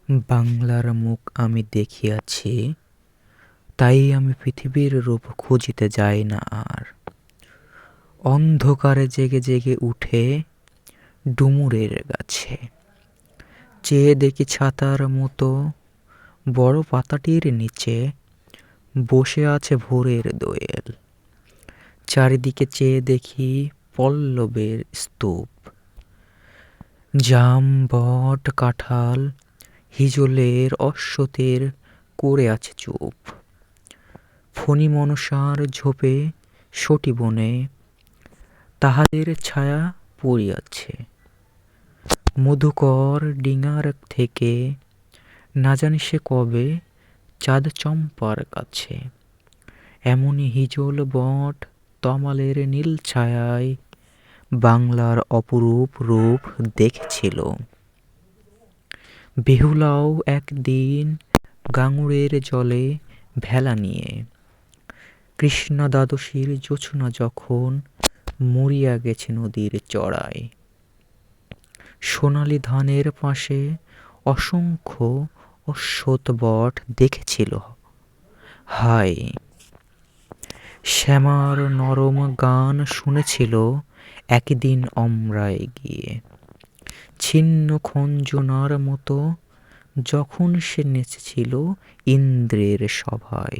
বাংলার মুখ আমি দেখিয়াছি, তাই আমি পৃথিবীর রূপ খুঁজিতে যাই না আর। অন্ধকারে জেগে জেগে উঠে ডুমুরের গাছে চেয়ে দেখি ছাতার মতো বড় পাতাটির নিচে বসে আছে ভোরের দোয়েল। চারিদিকে চেয়ে দেখি পল্লবের স্তূপ, জাম, বট, কাঁঠাল, হিজলের, অশ্বত্থের করে আছে চুপ। ফণী মনসার ঝোপে সটি বনে তাহাদের ছায়া পড়িয়াছে। মধুকর ডিঙার থেকে না জানি সে কবে চাঁদ চম্পার কাছে এমনি হিজল, বট, তমালের নীল ছায়ায় বাংলার অপরূপ রূপ দেখেছিল। বেহুলাও একদিন গাঙুড়ের জলে ভেলা নিয়ে কৃষ্ণা দ্বাদশীর জোছনা যখন মরিয়া গেছে নদীর চড়ায়, সোনালি ধানের পাশে অসংখ্য অশ্বত্থ বট দেখেছিল। হায়, শ্যামার নরম গান শুনেছিল একদিন অমরায় গিয়ে, ছিন্ন খঞ্জনার মতো যখন সে নেচেছিল ইন্দ্রের সভায়।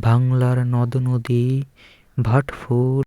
বাংলার নদ নদী, ভাটফুল,